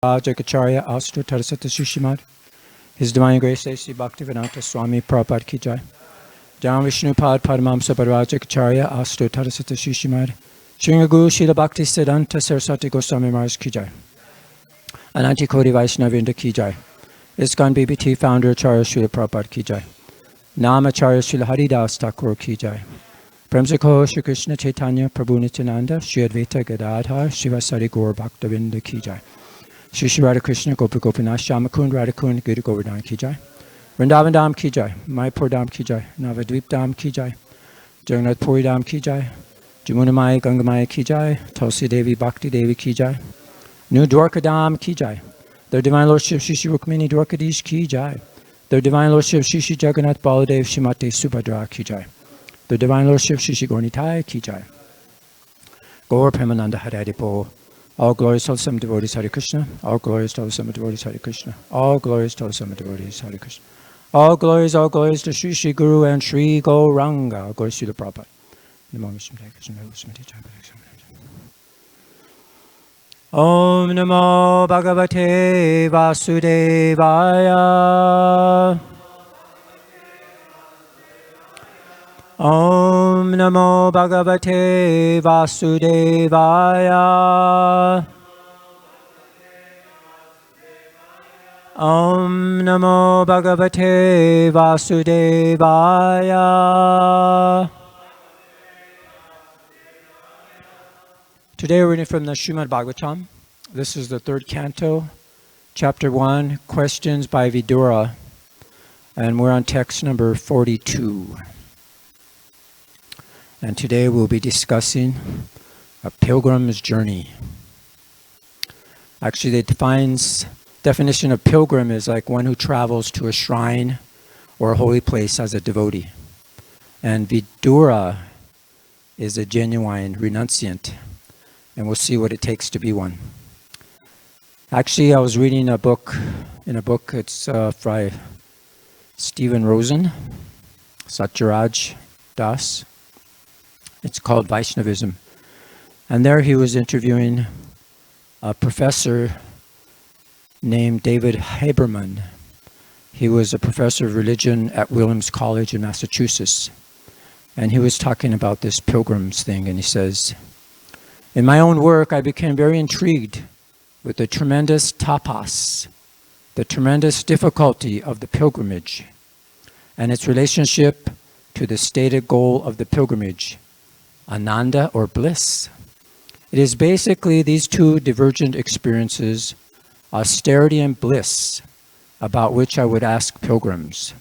Rajakacharya Astro Tarasata Sushimad. His Divine Grace A.C. Bhaktivedanta Swami Prabhupada Ki Jai. Jan Vishnu Pad Padamamsa Rajakacharya Astro Tarasata Sushimad. Sringa Guru Srila Bhakti Siddhanta Saraswati Goswami Maharaj Ki Jai. Ananti Koti Vaishnavinda Ki Jai. ISKCON BBT Founder Acharya Srila Prabhupada Ki Jai. Nam Acharya Srila Haridas Thakur Ki Jai. Premsako Shri Krishna Chaitanya Prabhu Nityananda Shri Advaita Gadadhar Shivasari Gaur Bhaktavinda Ki Jai. Shri Shri Radha Krishna Gopi Gopinath Shamakund Radhakund Giri Govardhan Ki Jai. Vrindavan Dham Ki Jai. Mayapur Dham Ki Jai. Navadvip Dham Ki Jai. Jagannath Puri Dham Ki Jai. Jamuna Maya Gangamaya Ki Jai. Tulsi Devi Bhakti Devi Ki Jai. New Dwarka Dham Ki Jai. Their Divine Lordship Shri Shri Rukmini Dwarkadish Ki Jai. Their Divine Lordship Shri Shri Jagannath Baladev Shrimati Subhadra Ki Jai. Their Divine Lordship Shri Shri Gaurnitai Ki Jai. Gaur Premananda Hari Bo. All glories to some devotees Hare Krishna. All glories to some devotees Hare Krishna. All glories to some devotees Hare Krishna. All glories to Shri Shri Guru and Shri Gauranga. All glories to the Prabhupada. Namo Vishnu Krishna Smriti Jai. Om Namo Bhagavate Vasudevaya. Om Namo Bhagavate Vasudevaya. Om Namo Bhagavate Vasudevaya. Today we're reading from the Srimad Bhagavatam. This is the third canto, chapter 1, questions by Vidura, and we're on text number 42. And today we'll be discussing a pilgrim's journey. Actually, the definition of pilgrim is like one who travels to a shrine or a holy place as a devotee. And Vidura is a genuine renunciant. And we'll see what it takes to be one. Actually, I was reading a book, it's by Stephen Rosen, Satyaraj Das. It's called Vaishnavism. And there he was interviewing a professor named David Haberman. He was a professor of religion at Williams College in Massachusetts. And he was talking about this pilgrims thing, and he says, in my own work, I became very intrigued with the tremendous tapas, the tremendous difficulty of the pilgrimage, and its relationship to the stated goal of the pilgrimage, ananda or bliss. It is basically these two divergent experiences, austerity and bliss, about which I would ask pilgrims.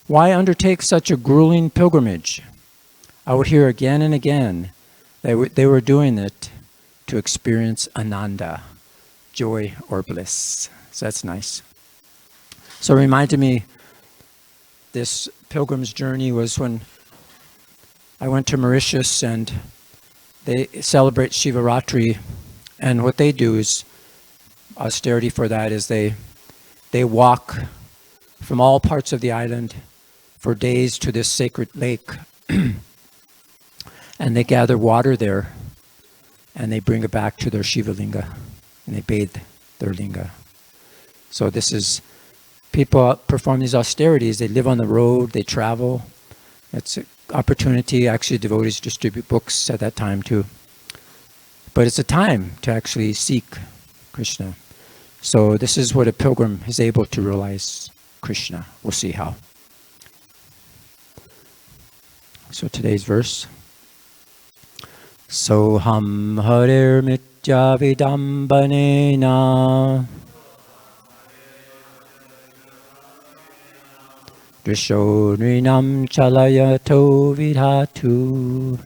Why undertake such a grueling pilgrimage? I would hear again and again they were doing it to experience ananda, joy or bliss. So that's nice. So it reminded me, this pilgrim's journey was when I went to Mauritius, and they celebrate Shivaratri, and what they do is, austerity for that is they walk from all parts of the island for days to this sacred lake. And they gather water there, and they bring it back to their Shiva Linga, and they bathe their Linga. So this is, people perform these austerities, they live on the road, they travel. It's an opportunity, actually devotees distribute books at that time too. But it's a time to actually seek Krishna. So this is what a pilgrim is able to realize Krishna. We'll see how. So today's verse. Soham harir mitya vidambanena drisho nrinam chalayato vidhatu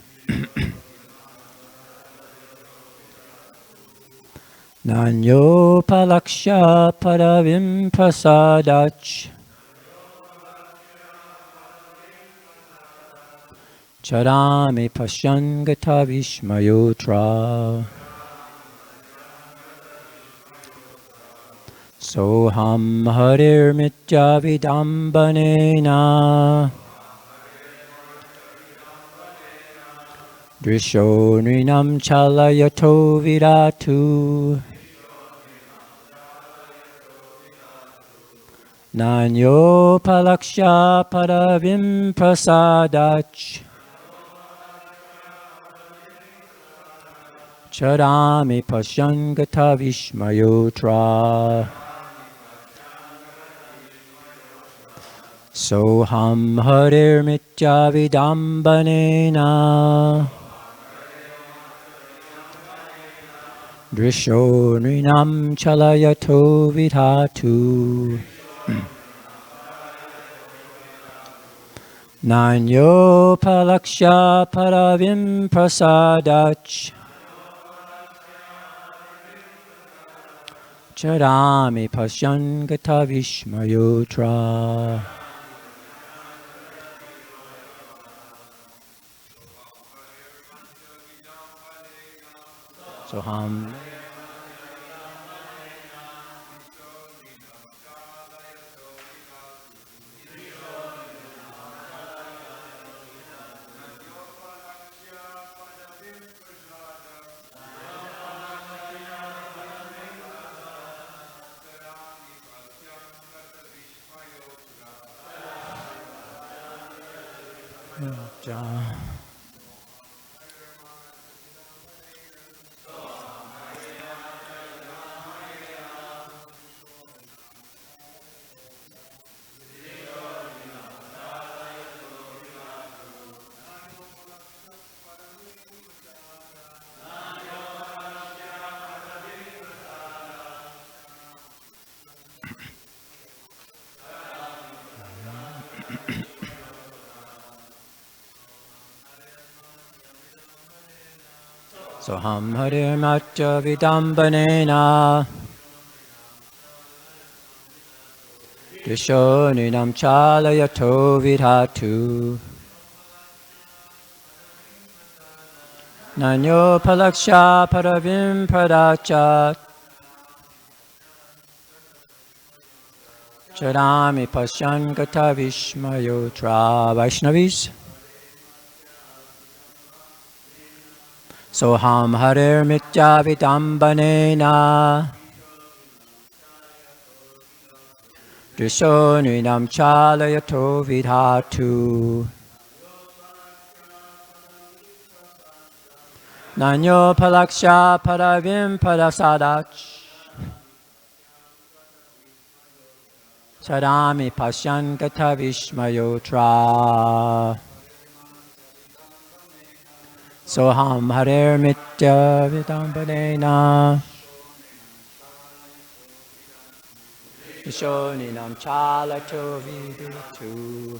nanyo palaksha padavim prasadach Charami pashyangata vishmayotra Soham harir mitya vidambanena Drisho nrinam chalayato vidatu Nanyo palaksha paravim prasadach Charami pashyangata vishmayotra Soham harir mitya vidambanena Drisho nrinam chalayato vidhatu Nanyo palaksha paravim prasadach Charami pashyangata vishmayotra Soham Soham harir matya vidambanena Drisho ninam chalayato vidhatu Nanyo palaksha paravim pradachat Charami pasyankata vishmayotra Vaishnavis Soham harir mitya vidambanena Drisho ninam chalayato vidhatu Nanyo palaksha paravim padasadach Sadami pasyankata vishmayotra Soham harir mitya vidambanena Drisho ninam chalayato vidhatu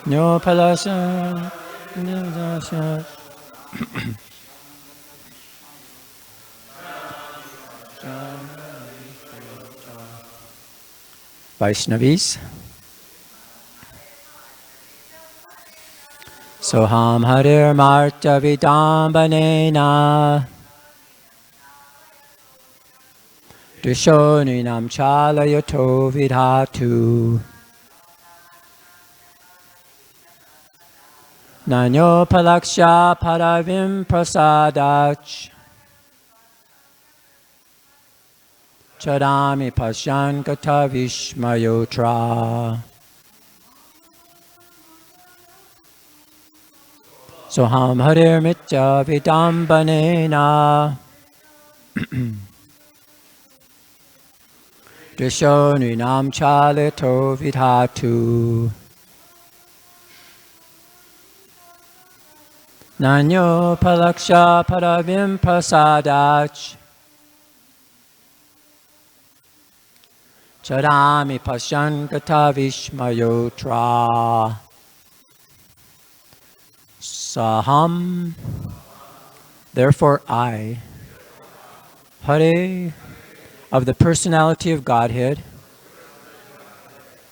No palasa, no dasa. Vaishnavis. Soham harir martya vidambanena Drisho ninam chalayato vidhatu Nanyo palaksha paravim prasadach Charami pasyankata vishmayotra Soham harir mitya vidambanena Drisho ninam chalayato vidhatu Nanyo palaksha paravim prasadach Charami pasyankata vishmayotra Saham Therefore I Hare of the personality of Godhead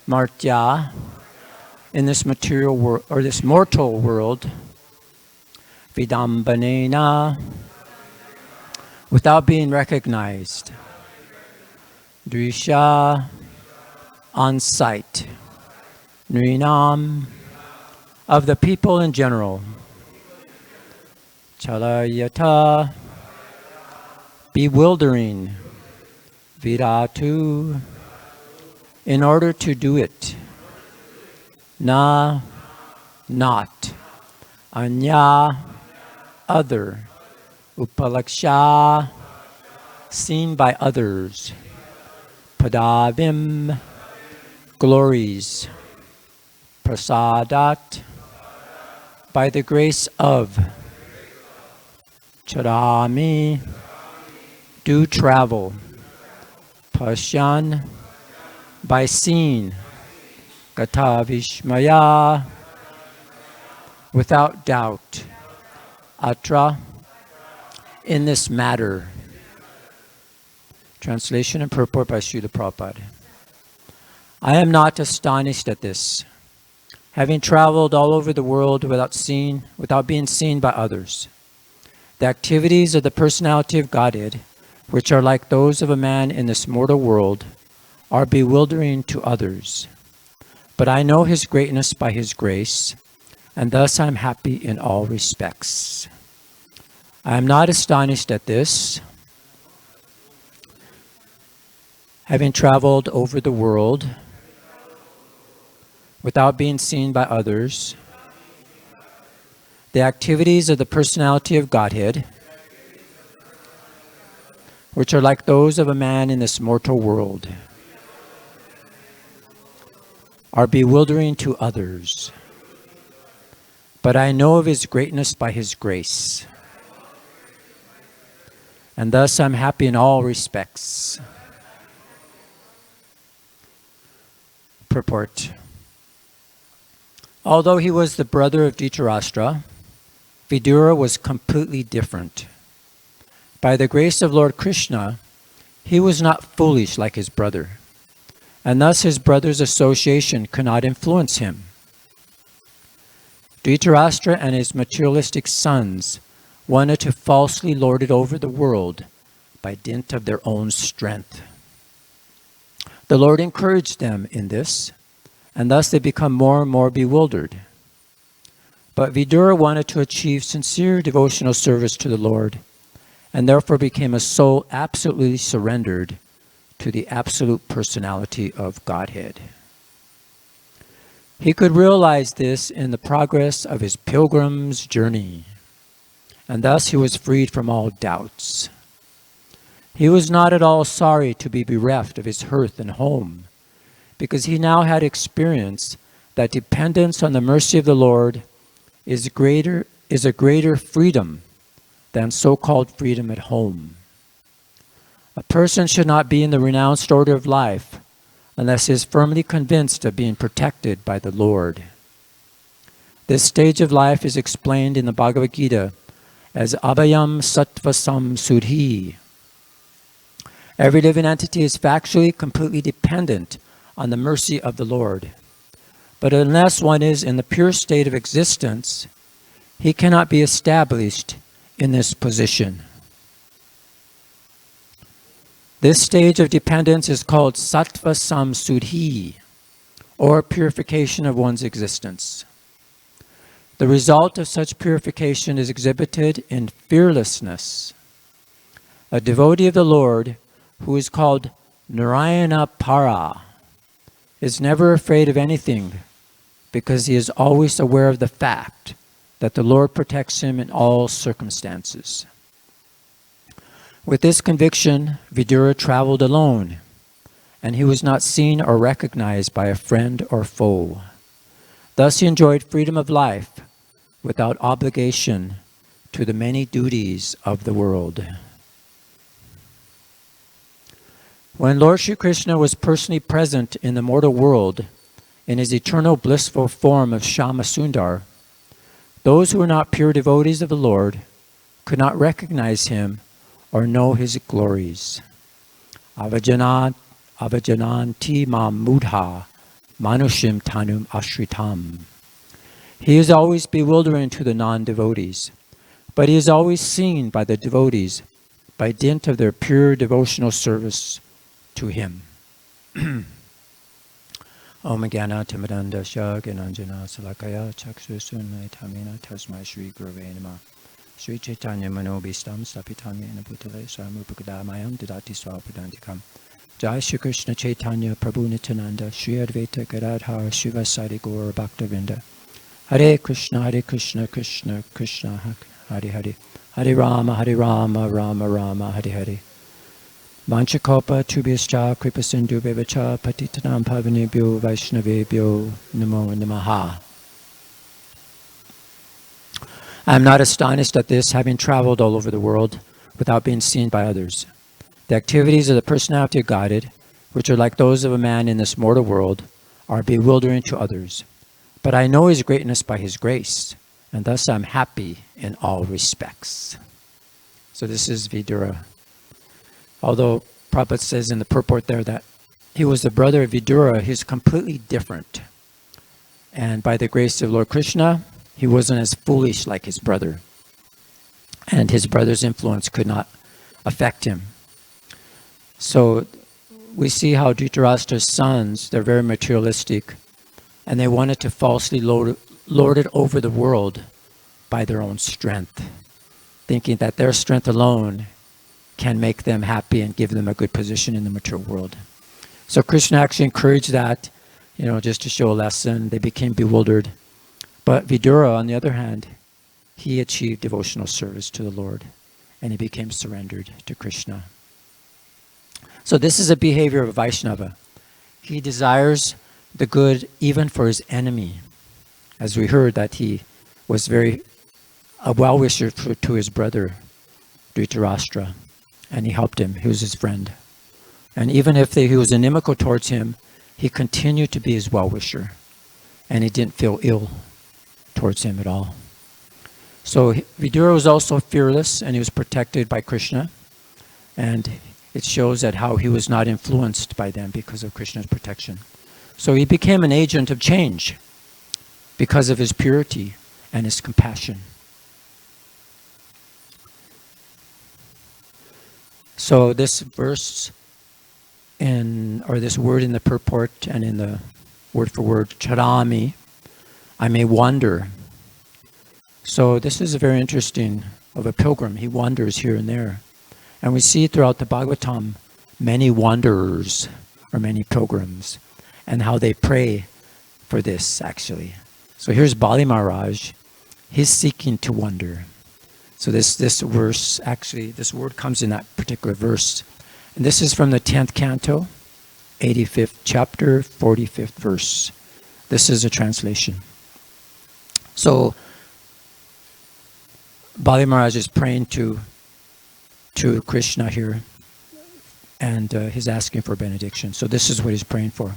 Martya in this material world or this mortal world Vidambanena without being recognized Drisha on sight Nrinam of the people in general Chalayata bewildering Viratu, in order to do it. Na, not. Anya, other. Upalaksha, seen by others. Padavim, glories. Prasadat, by the grace of. Charami, do travel. Pashyan, by seeing. Gata Vishmaya, without doubt. Atra, in this matter. Translation and purport by Srila Prabhupada. I am not astonished at this, having traveled all over the world without being seen by others. The activities of the personality of Godhead, which are like those of a man in this mortal world, are bewildering to others. But I know his greatness by his grace, and thus I am happy in all respects. I am not astonished at this, having traveled over the world without being seen by others. The activities of the personality of Godhead, which are like those of a man in this mortal world, are bewildering to others. But I know of his greatness by his grace, and thus I'm happy in all respects. Purport. Although he was the brother of Dhritarashtra, Vidura was completely different. By the grace of Lord Krishna, he was not foolish like his brother, and thus his brother's association could not influence him. Dhritarashtra and his materialistic sons wanted to falsely lord it over the world by dint of their own strength. The Lord encouraged them in this, and thus they become more and more bewildered. But Vidura wanted to achieve sincere devotional service to the Lord, and therefore became a soul absolutely surrendered to the absolute personality of Godhead. He could realize this in the progress of his pilgrim's journey, and thus he was freed from all doubts. He was not at all sorry to be bereft of his hearth and home, because he now had experienced that dependence on the mercy of the Lord is a greater freedom than so-called freedom at home. A person should not be in the renounced order of life unless he is firmly convinced of being protected by the Lord. This stage of life is explained in the Bhagavad Gita as abhayam sattvasam sudhi. Every living entity is factually completely dependent on the mercy of the Lord. But unless one is in the pure state of existence, he cannot be established in this position. This stage of dependence is called sattva samsudhi, or purification of one's existence. The result of such purification is exhibited in fearlessness. A devotee of the Lord, who is called Narayana Para, is never afraid of anything, because he is always aware of the fact that the Lord protects him in all circumstances. With this conviction, Vidura traveled alone, and he was not seen or recognized by a friend or foe. Thus he enjoyed freedom of life without obligation to the many duties of the world. When Lord Shri Krishna was personally present in the mortal world in his eternal blissful form of Shama Sundar, those who were not pure devotees of the Lord could not recognize him or know his glories. Avajananti mam mudha manushim tanum ashritam. He is always bewildering to the non-devotees, but he is always seen by the devotees by dint of their pure devotional service to him. Om Gyana Timadanda Shagananjana Salakaya Chaksusunna Tamina Tasma Shri Gurave Nama Sri Chaitanya Manobistam Sapitami Anabhutale Samupakadamayam Didati Swapadantikam Jai Shri Krishna Chaitanya Prabhu Nityananda Shri Advaita Gadadhar Shivasari Gaur Bhaktavinda. Hare Krishna Krishna Krishna Hare Hare. Hare Rama Rama Rama Hare Hare. Vanchakopa Tubhyascha Kripasindu Bevacha Patitanam Pavanebhyo Vaishnavebhyo Namo Namaha. I am not astonished at this, having traveled all over the world without being seen by others. The activities of the personality of Godhead, which are like those of a man in this mortal world, are bewildering to others. But I know his greatness by his grace, and thus I am happy in all respects. So this is Vidura. Although Prabhupada says in the purport there that he was the brother of Vidura, he's completely different. And by the grace of Lord Krishna, he wasn't as foolish like his brother. And his brother's influence could not affect him. So we see how Dhritarashtra's sons, they're very materialistic, and they wanted to falsely lord it over the world by their own strength, thinking that their strength alone can make them happy and give them a good position in the material world. So Krishna actually encouraged that, just to show a lesson. They became bewildered. But Vidura, on the other hand, he achieved devotional service to the Lord, and he became surrendered to Krishna. So this is a behavior of a Vaishnava. He desires the good even for his enemy. As we heard that he was a well-wisher to his brother, Dhritarashtra, and he helped him. He was his friend. And even if he was inimical towards him, he continued to be his well-wisher, and he didn't feel ill towards him at all. So Vidura was also fearless, and he was protected by Krishna, and it shows that how he was not influenced by them because of Krishna's protection. So he became an agent of change because of his purity and his compassion. So this verse this word in the purport and in the word for word, charami, I may wander. So this is very interesting of a pilgrim. He wanders here and there. And we see throughout the Bhagavatam many wanderers or many pilgrims and how they pray for this actually. So here's Bali Maharaj. He's seeking to wander. So this verse, actually, this word comes in that particular verse. And this is from the 10th canto, 85th chapter, 45th verse. This is a translation. So Bali Maharaj is praying to Krishna here, and he's asking for benediction. So this is what he's praying for.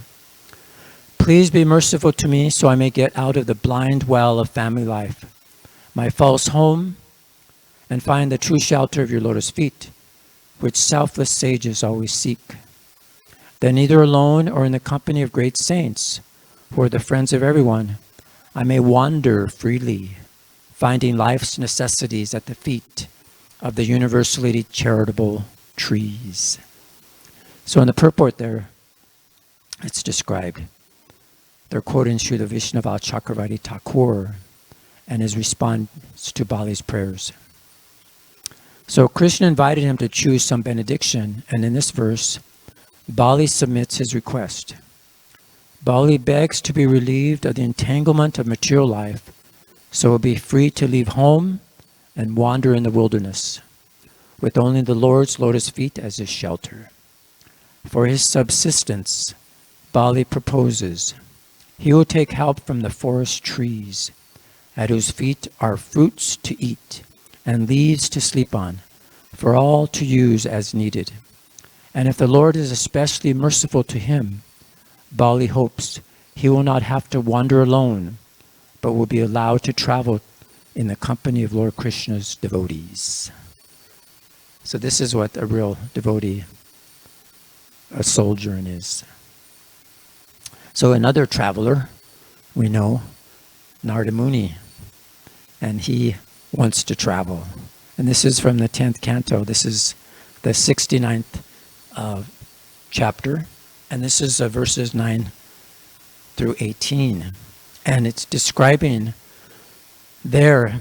Please be merciful to me so I may get out of the blind well of family life, my false home, and find the true shelter of your lotus feet, which selfless sages always seek. Then either alone or in the company of great saints, who are the friends of everyone, I may wander freely, finding life's necessities at the feet of the universally charitable trees. So in the purport there, it's described. They're quoting Srila Vishnava Chakravarti Thakur and his response to Bali's prayers. So Krishna invited him to choose some benediction, and in this verse, Bali submits his request. Bali begs to be relieved of the entanglement of material life, so he'll be free to leave home and wander in the wilderness, with only the Lord's lotus feet as his shelter. For his subsistence, Bali proposes, he will take help from the forest trees, at whose feet are fruits to eat and leaves to sleep on, for all to use as needed. And if the Lord is especially merciful to him, Bali hopes he will not have to wander alone, but will be allowed to travel in the company of Lord Krishna's devotees. So this is what a real devotee, a sojourn is. So another traveler, we know, Narada Muni, and he wants to travel. And this is from the 10th canto. This is the 69th chapter, and this is verses 9 through 18. And it's describing there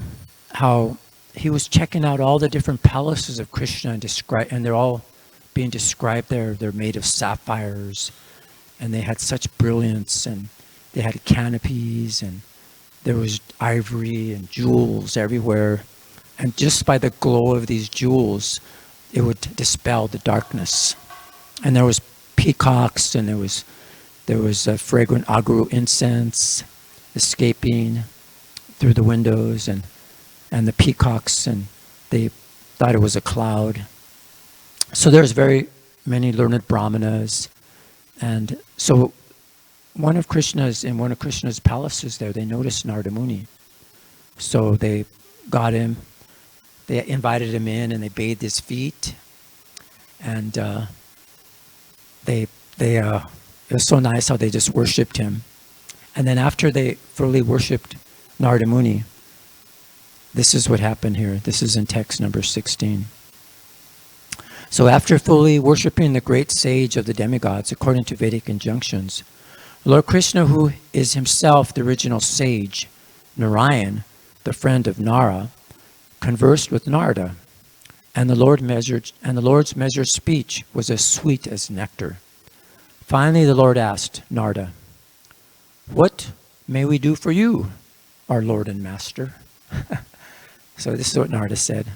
how he was checking out all the different palaces of Krishna and they're all being described there. They're made of sapphires, and they had such brilliance, and they had canopies, and there was ivory and jewels everywhere. And just by the glow of these jewels, it would dispel the darkness. And there was peacocks, and there was a fragrant agru incense escaping through the windows, and the peacocks, and they thought it was a cloud. So there's very many learned brahmanas, and so in one of Krishna's palaces there, they noticed Narada Muni. So they got him, they invited him in, and they bathed his feet, and it was so nice how they just worshipped him. And then after they fully worshipped Narada Muni, this is what happened here. This is in text number 16. So after fully worshipping the great sage of the demigods according to Vedic injunctions, Lord Krishna, who is himself the original sage, Narayan, the friend of Nara, conversed with Narada, and the Lord's measured speech was as sweet as nectar. Finally, the Lord asked Narada, "What may we do for you, our Lord and Master?" So this is what Narada said.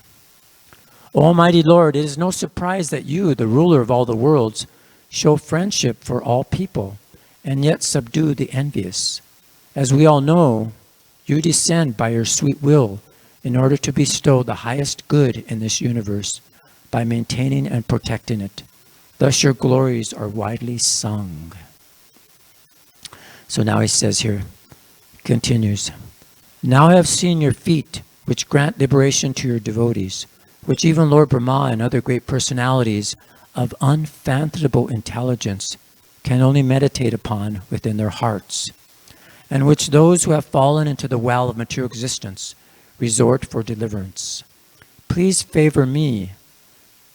"Almighty Lord, it is no surprise that you, the ruler of all the worlds, show friendship for all people, and yet subdue the envious. As we all know, you descend by your sweet will in order to bestow the highest good in this universe by maintaining and protecting it. Thus your glories are widely sung." So now he says here, continues, "Now I have seen your feet, which grant liberation to your devotees, which even Lord Brahma and other great personalities of unfathomable intelligence can only meditate upon within their hearts, and which those who have fallen into the well of material existence resort for deliverance. Please favor me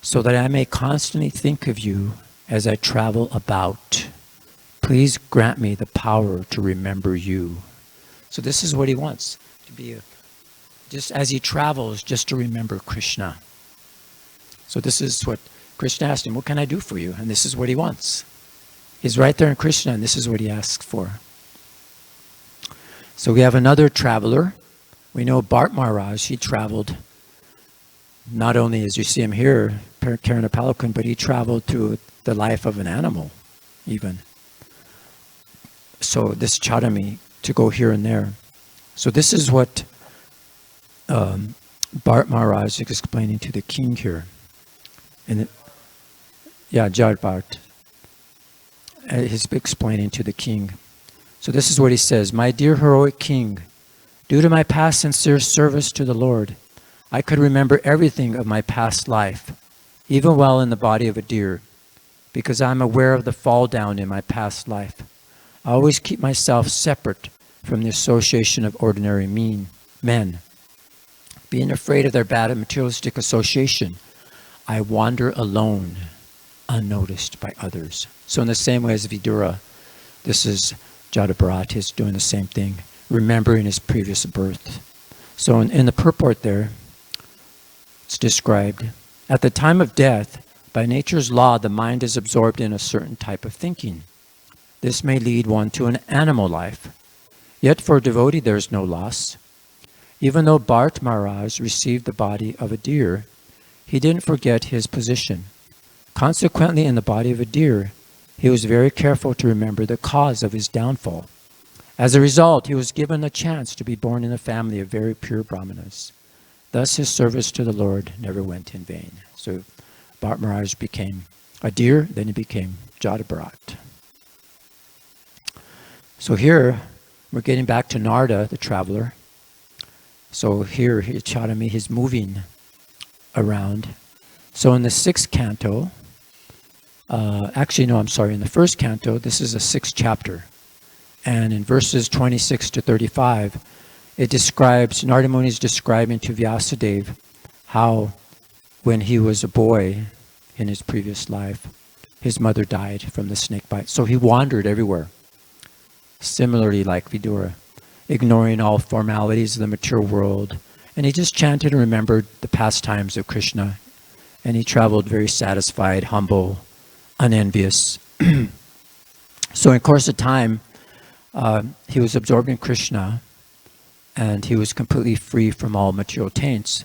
so that I may constantly think of you as I travel about. Please grant me the power to remember you." So this is what he wants, to be just as he travels, just to remember Krishna. So this is what Krishna asked him, "What can I do for you?" And this is what he wants. He's right there in Krishna, and this is what he asks for. So we have another traveler. We know Bharat Maharaj, he traveled, not only as you see him here, Karna Palakun, but he traveled through the life of an animal, even. So this Chadami, to go here and there. So this is what Bharat Maharaj is explaining to the king here. And Jad Bharat. He's explaining to the king. So this is what he says, "My dear heroic king, due to my past sincere service to the Lord, I could remember everything of my past life, even while in the body of a deer, because I am aware of the fall down in my past life. I always keep myself separate from the association of ordinary men. Being afraid of their bad and materialistic association, I wander alone, unnoticed by others." So in the same way as Vidura, this is Jadabharat is doing the same thing, remembering his previous birth. So in the purport there, it's described, "At the time of death, by nature's law, the mind is absorbed in a certain type of thinking. This may lead one to an animal life. Yet for a devotee there is no loss. Even though Bharat Maharaj received the body of a deer, he didn't forget his position. Consequently, in the body of a deer, he was very careful to remember the cause of his downfall. As a result, he was given a chance to be born in a family of very pure brahmanas. Thus his service to the Lord never went in vain." So Bharat Maharaj became a deer, then he became Jadabharat. So here, we're getting back to Narada, the traveler. So here, Chadami, he's moving around. So in the 6th canto, in the 1st canto, this is a 6th chapter. And in verses 26 to 35, it describes, Narada Muni is describing to Vyasadeva how when he was a boy in his previous life, his mother died from the snake bite. So he wandered everywhere. Similarly, like Vidura, ignoring all formalities of the material world. And he just chanted and remembered the pastimes of Krishna And he traveled very satisfied, humble, unenvious. So in course of time, he was absorbed in Krishna, and he was completely free from all material taints.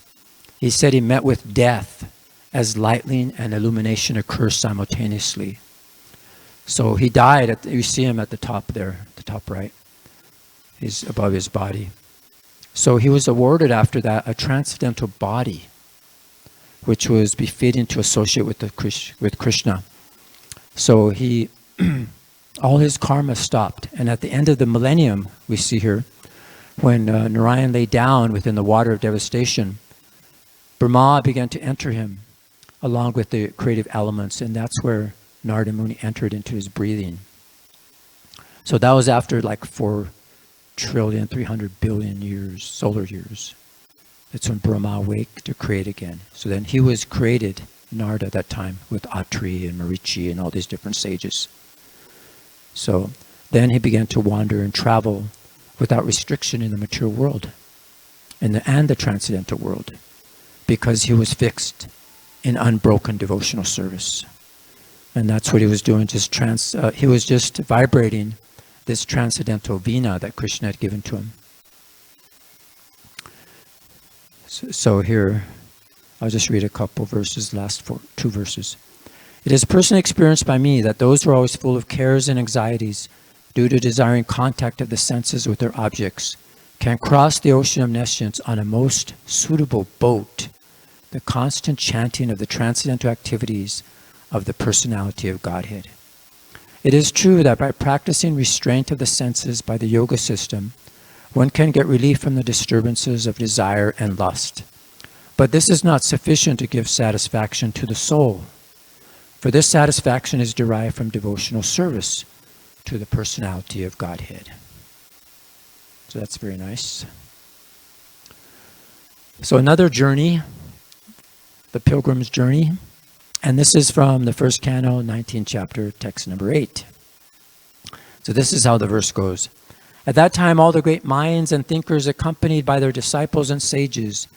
He said he met with death as lightning and illumination occur simultaneously. So he died, you see him at the top there, the top right. He's above his body. So he was awarded after that a transcendental body, which was befitting to associate with Krishna. So he, all his karma stopped. And at the end of the millennium, we see here, when Narayan lay down within the water of devastation, Brahma began to enter him along with the creative elements, and that's where Narada Muni entered into his breathing. So that was after like 4,300,000,000,000 years, solar years. That's when Brahma awake to create again. So then he was created, Narada, at that time, with Atri and Marichi and all these different sages. So then he began to wander and travel without restriction in the material world and the transcendental world, because he was fixed in unbroken devotional service. And that's what he was doing, he was just vibrating this transcendental vina that Krishna had given to him. So here, I'll just read a couple verses, last two verses. It is personally experienced by me that those who are always full of cares and anxieties due to desiring contact of the senses with their objects can cross the ocean of nescience on a most suitable boat, the constant chanting of the transcendental activities of the personality of Godhead. It is true that by practicing restraint of the senses by the yoga system, one can get relief from the disturbances of desire and lust. But this is not sufficient to give satisfaction to the soul, for this satisfaction is derived from devotional service to the personality of Godhead. So that's very nice. So another journey, the Pilgrim's Journey, and this is from the first canto, 19th chapter, text number 8. So this is how the verse goes. At that time, all the great minds and thinkers, accompanied by their disciples and sages,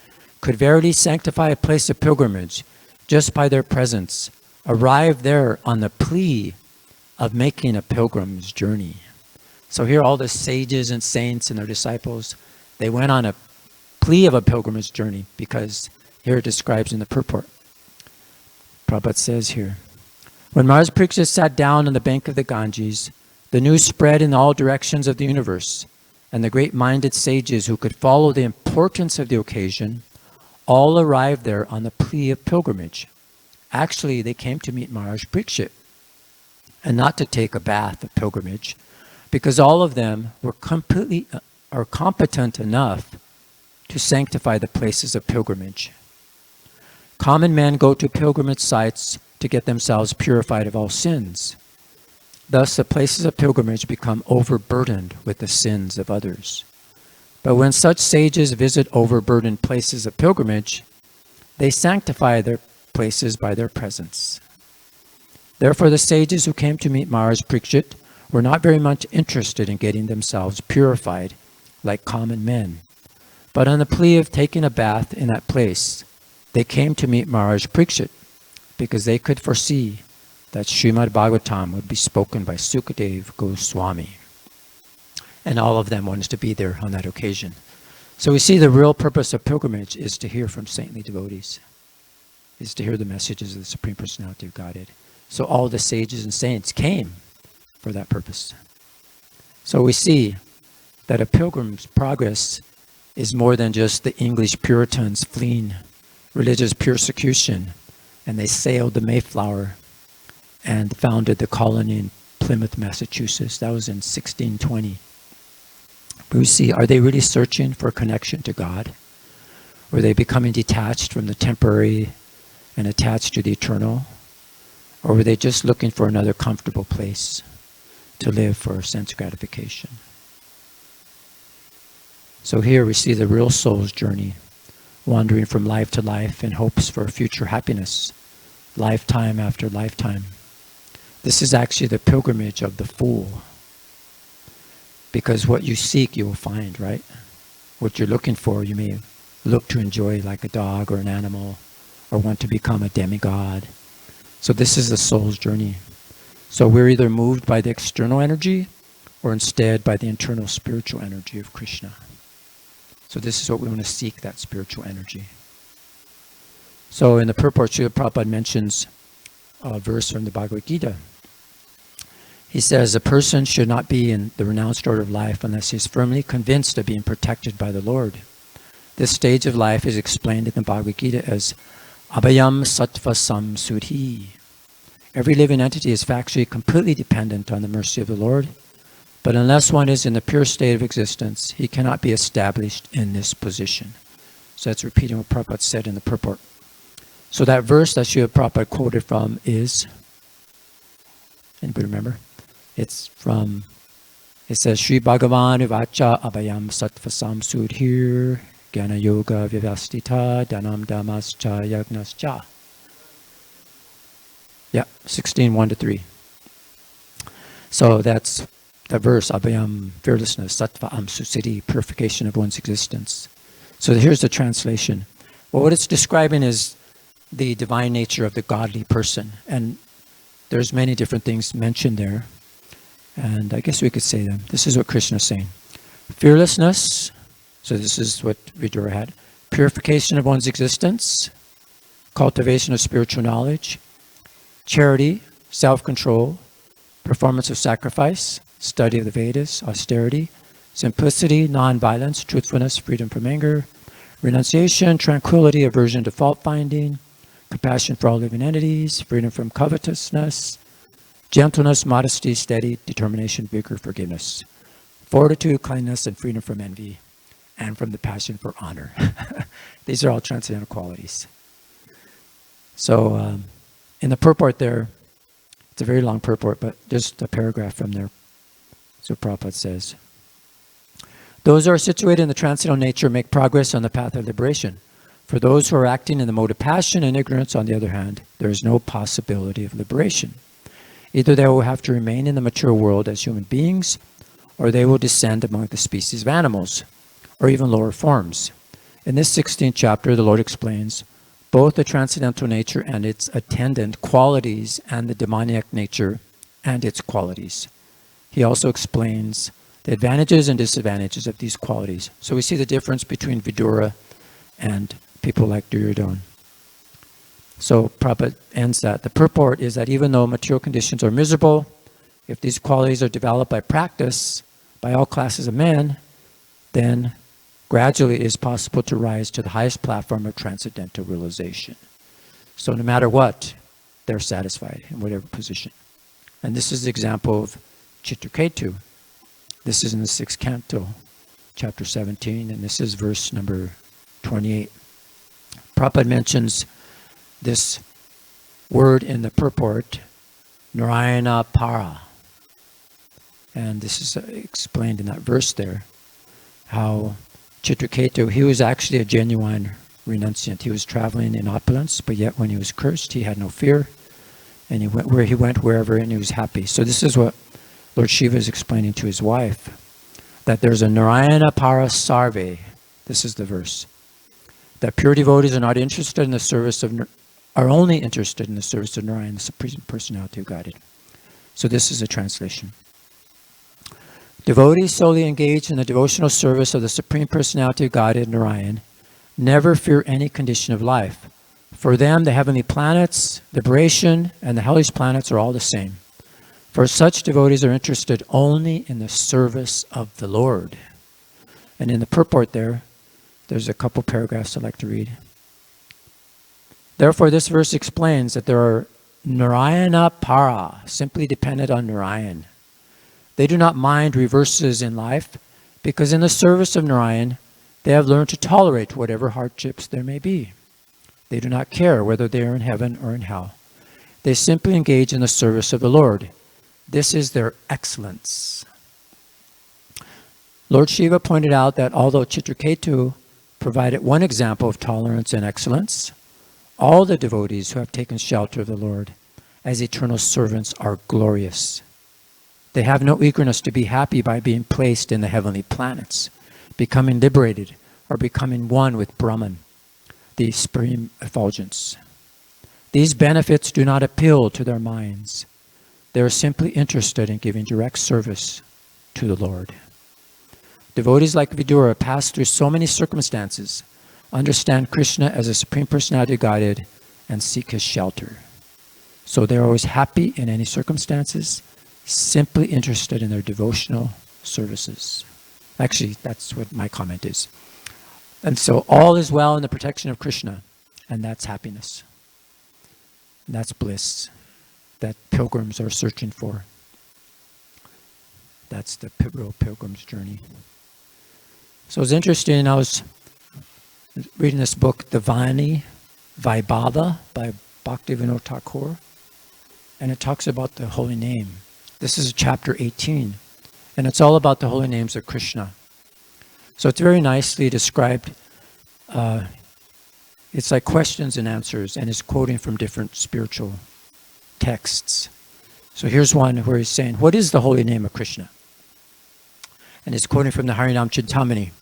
could verily sanctify a place of pilgrimage just by their presence, arrive there on the plea of making a pilgrim's journey. So here all the sages and saints and their disciples, they went on a plea of a pilgrimage journey, because here it describes in the purport. Prabhupada says here, when Maharaj Pariksit sat down on the bank of the Ganges, the news spread in all directions of the universe, and the great-minded sages who could follow the importance of the occasion all arrived there on the plea of pilgrimage. Actually, they came to meet Maharaj Pariksit, and not to take a bath of pilgrimage, because all of them were competent enough to sanctify the places of pilgrimage. Common men go to pilgrimage sites to get themselves purified of all sins. Thus, the places of pilgrimage become overburdened with the sins of others. But when such sages visit overburdened places of pilgrimage, they sanctify their places by their presence. Therefore, the sages who came to meet Maharaj Pariksit were not very much interested in getting themselves purified like common men, but on the plea of taking a bath in that place, they came to meet Maharaj Pariksit because they could foresee that Srimad Bhagavatam would be spoken by Sukadeva Goswami. And all of them wanted to be there on that occasion. So we see the real purpose of pilgrimage is to hear from saintly devotees, is to hear the messages of the Supreme Personality of Godhead. So all the sages and saints came for that purpose. So we see that a pilgrim's progress is more than just the English Puritans fleeing religious persecution, and they sailed the Mayflower and founded the colony in Plymouth, Massachusetts. That was in 1620. But we see, are they really searching for a connection to God? Were they becoming detached from the temporary and attached to the eternal? Or were they just looking for another comfortable place to live for sense gratification? So here we see the real soul's journey, wandering from life to life in hopes for future happiness, lifetime after lifetime. This is actually the pilgrimage of the fool. Because what you seek, you will find, right? What you're looking for, you may look to enjoy like a dog or an animal or want to become a demigod. So this is the soul's journey. So we're either moved by the external energy or instead by the internal spiritual energy of Krishna. So this is what we want to seek, that spiritual energy. So in the purport, Srila Prabhupada mentions a verse from the Bhagavad Gita. He says, a person should not be in the renounced order of life unless he is firmly convinced of being protected by the Lord. This stage of life is explained in the Bhagavad Gita as Abhayam Sattva Samsudhi. Every living entity is factually completely dependent on the mercy of the Lord, but unless one is in the pure state of existence, he cannot be established in this position. So that's repeating what Prabhupada said in the purport. So that verse that Srila Prabhupada quoted from is, anybody remember? It says, Sri Bhagavan Uvacha Abhayam Sattva Samsudhir Jnana Yoga Vyavastita Dhanam Dhammascha Yagnascha. Yeah, 16:1-3. So that's the verse, Abhayam, fearlessness, Sattva Amsusiti, purification of one's existence. So here's the translation. Well, what it's describing is the divine nature of the godly person. And there's many different things mentioned there. And I guess we could say them. This is what Krishna is saying. Fearlessness, so this is what Vidura had. Purification of one's existence, cultivation of spiritual knowledge, charity, self-control, performance of sacrifice, study of the Vedas, austerity, simplicity, non-violence, truthfulness, freedom from anger, renunciation, tranquility, aversion to fault-finding, compassion for all living entities, freedom from covetousness, gentleness, modesty, steady, determination, vigor, forgiveness, fortitude, kindness, and freedom from envy, and from the passion for honor. These are all transcendental qualities. So in the purport there, it's a very long purport, but just a paragraph from there. So Prabhupada says, those who are situated in the transcendental nature make progress on the path of liberation. For those who are acting in the mode of passion and ignorance, on the other hand, there is no possibility of liberation. Either they will have to remain in the mature world as human beings, or they will descend among the species of animals, or even lower forms. In this 16th chapter, the Lord explains both the transcendental nature and its attendant qualities and the demoniac nature and its qualities. He also explains the advantages and disadvantages of these qualities. So we see the difference between Vidura and people like Duryodhana. So Prabhupada ends that. The purport is that even though material conditions are miserable, if these qualities are developed by practice by all classes of men, then gradually it is possible to rise to the highest platform of transcendental realization. So no matter what, they're satisfied in whatever position. And this is the example of Chitraketu. This is in the 6th canto, chapter 17, and this is verse number 28. Prabhupada mentions this word in the purport, Narayana Para. And this is explained in that verse there, how Chitraketu, he was actually a genuine renunciant. He was traveling in opulence, but yet when he was cursed, he had no fear. And he went wherever, and he was happy. So this is what Lord Shiva is explaining to his wife, that there's a Narayana Para Sarve. This is the verse. That pure devotees are not interested in the service of, are only interested in the service of Narayan, the Supreme Personality of Godhead. So this is a translation. Devotees solely engaged in the devotional service of the Supreme Personality of Godhead, Narayan, never fear any condition of life. For them, the heavenly planets, liberation, and the hellish planets are all the same. For such devotees are interested only in the service of the Lord. And in the purport there's a couple paragraphs I'd like to read. Therefore, this verse explains that there are Narayana Para, simply dependent on Narayan. They do not mind reverses in life, because in the service of Narayan, they have learned to tolerate whatever hardships there may be. They do not care whether they are in heaven or in hell. They simply engage in the service of the Lord. This is their excellence. Lord Shiva pointed out that although Chitraketu provided one example of tolerance and excellence, all the devotees who have taken shelter of the Lord as eternal servants are glorious. They have no eagerness to be happy by being placed in the heavenly planets, becoming liberated, or becoming one with Brahman. the supreme effulgence. These benefits do not appeal to their minds. They are simply interested in giving direct service to the Lord. Devotees like Vidura pass through so many circumstances, understand Krishna as a Supreme Personality of Godhead, and seek His shelter. So they're always happy in any circumstances, simply interested in their devotional services. Actually, that's what my comment is. And so all is well in the protection of Krishna, and that's happiness. And that's bliss that pilgrims are searching for. That's the real pilgrim's journey. So it's interesting, I was reading this book, Divani Vaibhava by Bhaktivinoda Thakur, and it talks about the holy name. This is chapter 18, and it's all about the holy names of Krishna. So it's very nicely described. It's like questions and answers, and it's quoting from different spiritual texts. So here's one where he's saying, what is the holy name of Krishna? And it's quoting from the Harinam Chintamani.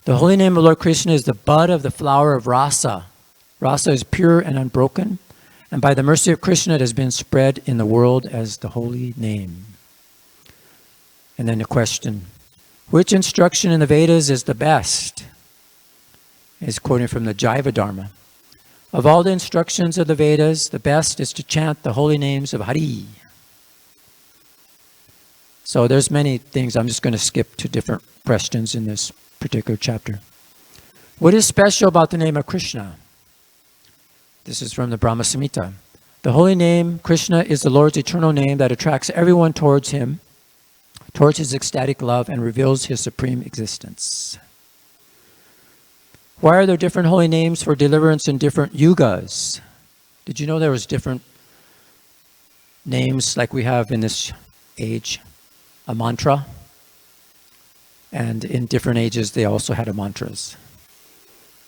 The holy name of Lord Krishna is the bud of the flower of rasa. Rasa is pure and unbroken, and by the mercy of Krishna it has been spread in the world as the holy name. And then the question, which instruction in the Vedas is the best? Is quoting from the Jaiva Dharma. Of all the instructions of the Vedas, the best is to chant the holy names of Hari. So there's many things. I'm just going to skip to different questions in this particular chapter. What is special about the name of Krishna? This is from the Brahma Samhita. The holy name, Krishna, is the Lord's eternal name that attracts everyone towards Him, towards His ecstatic love, and reveals His supreme existence. Why are there different holy names for deliverance in different yugas? Did you know there was different names like we have in this age? A mantra. And in different ages, they also had a mantras.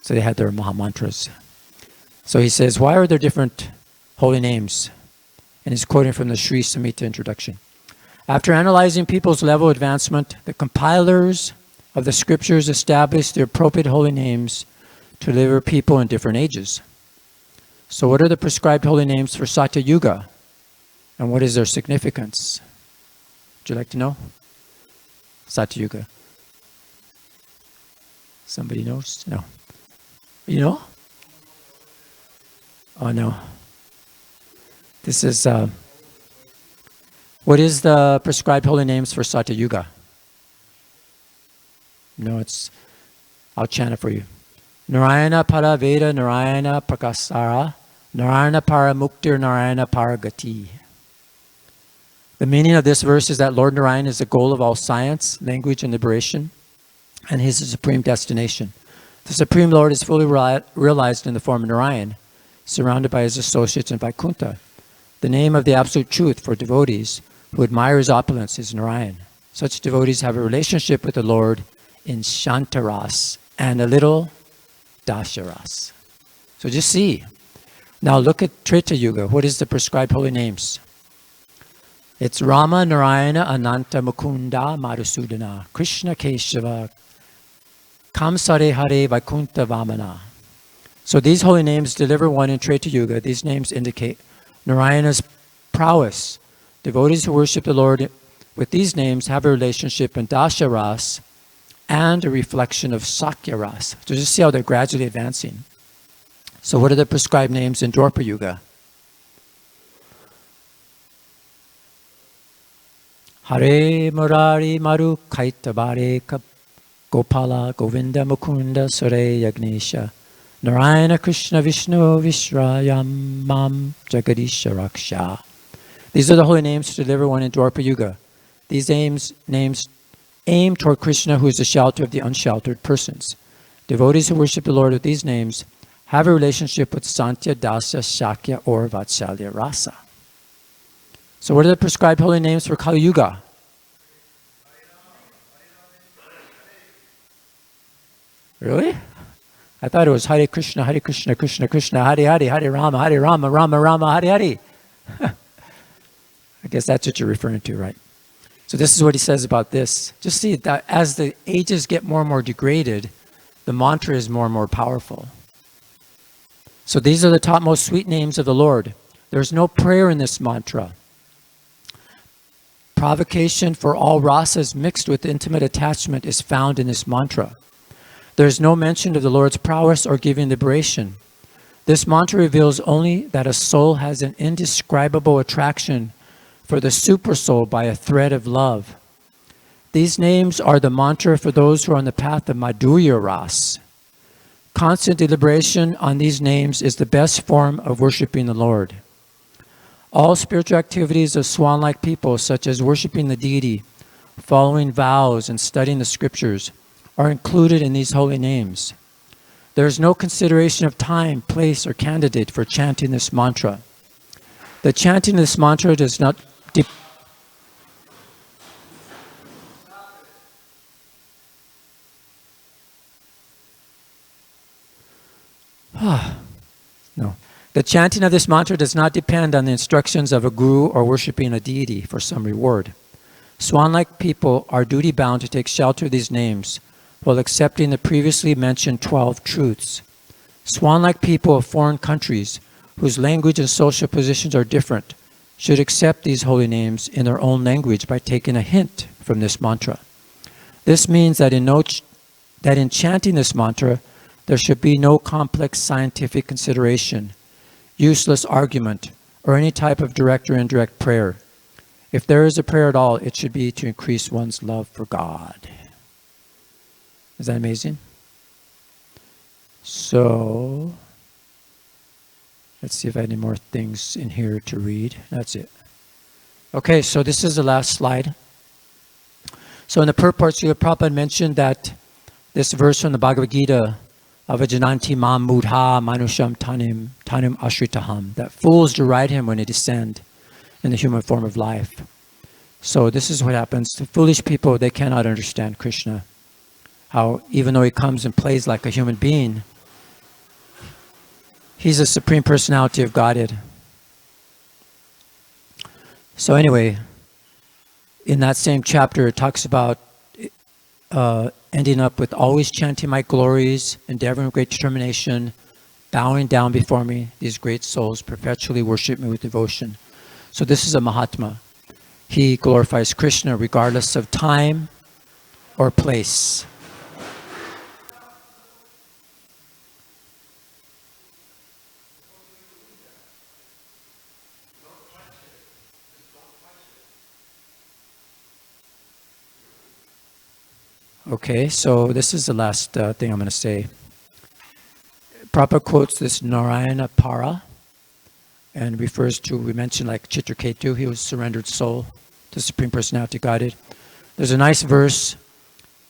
So they had their Maha Mantras. So he says, why are there different holy names? And he's quoting from the Sri Samhita introduction. After analyzing people's level of advancement, the compilers of the scriptures established the appropriate holy names to deliver people in different ages. So what are the prescribed holy names for Satya Yuga? And what is their significance? Would you like to know? Satya Yuga. Somebody knows? No. You know? Oh no. This is, what is the prescribed holy names for Satya Yuga? No, I'll chant it for you. Narayana Para Veda Narayana Prakasara Narayana Para Muktir Narayana Para Gati. The meaning of this verse is that Lord Narayana is the goal of all science, language, and liberation, and He is the supreme destination. The Supreme Lord is fully realized in the form of Narayan, surrounded by His associates in Vaikuntha. The name of the Absolute Truth for devotees who admire His opulence is Narayan. Such devotees have a relationship with the Lord in Shantaras and a little Dasharas. So just see. Now look at Treta Yuga. What is the prescribed holy names? It's Rama, Narayana, Ananta, Mukunda, Madhusudana, Krishna, Keshava, Kamsare, Hare, Vaikuntha, Vamana. So these holy names deliver one in Treta Yuga. These names indicate Narayana's prowess. Devotees who worship the Lord with these names have a relationship in Dasharas and a reflection of Sakyaras. So just see how they're gradually advancing. So what are the prescribed names in Dwapara Yuga? Hare Murari Maru Kaita Bare Gopala Govinda Mukunda Sare Yagnesha Narayana Krishna Vishnu Vishrayam Mam Jagadisha Raksha. These are the holy names to deliver one in Dwapara Yuga. These names aim toward Krishna, who is the shelter of the unsheltered persons. Devotees who worship the Lord with these names have a relationship with Santya, Dasya, Shakya, or Vatsalya Rasa. So what are the prescribed holy names for Kali Yuga? Really? I thought it was Hare Krishna, Krishna Krishna, Hare Hare, Hare Rama, Rama Rama, Hare Hare. I guess that's what you're referring to, right? So this is what he says about this. Just see that as the ages get more and more degraded, the mantra is more and more powerful. So these are the topmost sweet names of the Lord. There's no prayer in this mantra. Provocation for all rasas mixed with intimate attachment is found in this mantra. There is no mention of the Lord's prowess or giving liberation. This mantra reveals only that a soul has an indescribable attraction for the supersoul by a thread of love. These names are the mantra for those who are on the path of Madhurya Ras. Constant deliberation on these names is the best form of worshiping the Lord. All spiritual activities of swan-like people, such as worshiping the deity, following vows, and studying the scriptures, are included in these holy names. There is no consideration of time, place, or candidate for chanting this mantra. The chanting of this mantra does not No. The chanting of this mantra does not depend on the instructions of a guru or worshiping a deity for some reward. Swan-like people are duty-bound to take shelter of these names while accepting the previously mentioned 12 truths. Swan-like people of foreign countries, whose language and social positions are different, should accept these holy names in their own language by taking a hint from this mantra. This means that in chanting this mantra, there should be no complex scientific consideration, useless argument, or any type of direct or indirect prayer. If there is a prayer at all, it should be to increase one's love for God. Is that amazing? So, let's see if I have any more things in here to read. That's it. Okay, so this is the last slide. So in the purport, Srila Prabhupada mentioned that this verse from the Bhagavad Gita, Avajananti mam mudha manusham tanim ashritaham, that fools deride him when they descend in the human form of life. So this is what happens. The foolish people, they cannot understand Krishna. How even though he comes and plays like a human being, he's the Supreme Personality of Godhead. So anyway, in that same chapter, it talks about ending up with always chanting my glories, endeavoring with great determination, bowing down before me. These great souls perpetually worship me with devotion. So this is a Mahatma. He glorifies Krishna regardless of time or place. Okay, so this is the last thing I'm going to say. Prabhupada quotes this Narayana Para and refers to, we mentioned like Chitraketu, he was surrendered soul to Supreme Personality Godhead. There's a nice verse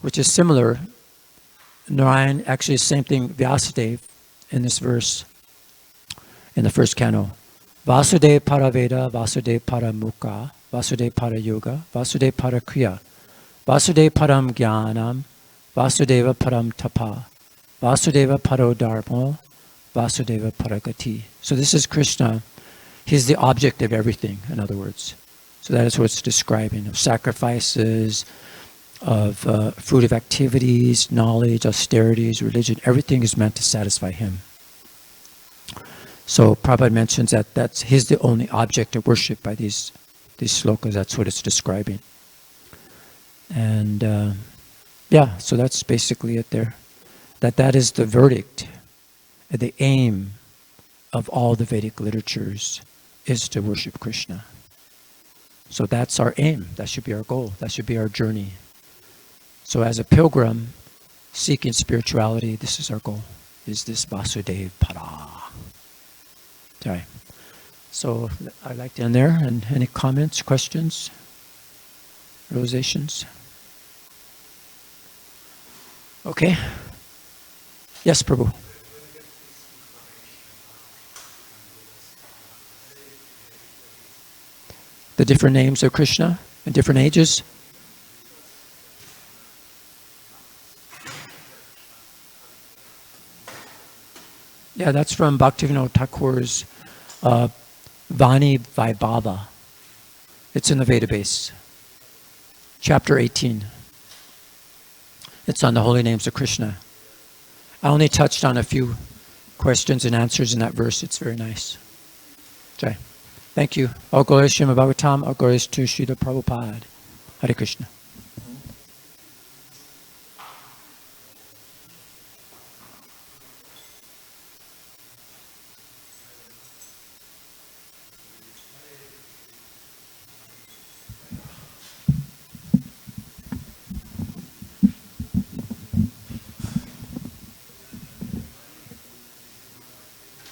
which is similar. Narayan, actually the same thing, Vyasadeva in this verse, in the first canto. Vasudeva para Veda, Vasudeva para Mukha, Vasudeva para Yoga, Vasudeva para Kriya, Vasudeva param Jnanam, Vasudeva param Tapa, Vasudeva paro Dharma, Vasudeva paragati. So this is Krishna. He's the object of everything, in other words. So that is what it's describing, of sacrifices, of fruitive activities, knowledge, austerities, religion. Everything is meant to satisfy him. So Prabhupada mentions that he's the only object of worship by these slokas. That's what it's describing. And yeah, so that's basically it there. That is the verdict, the aim of all the Vedic literatures is to worship Krishna. So that's our aim. That should be our goal. That should be our journey. So as a pilgrim seeking spirituality, this is our goal, is this Vasudeva Para. Sorry. So I'd like to end there. And any comments, questions, realizations? Okay. Yes, Prabhu. The different names of Krishna in different ages. Yeah, that's from Bhaktivinoda Thakur's Vani Vaibhava. It's in the Vedabase, chapter 18. It's on the holy names of Krishna. I only touched on a few questions and answers in that verse. It's very nice. Jai. Thank you. All glories to Srimad Bhagavatam. All glories to Srila Prabhupada. Hare Krishna.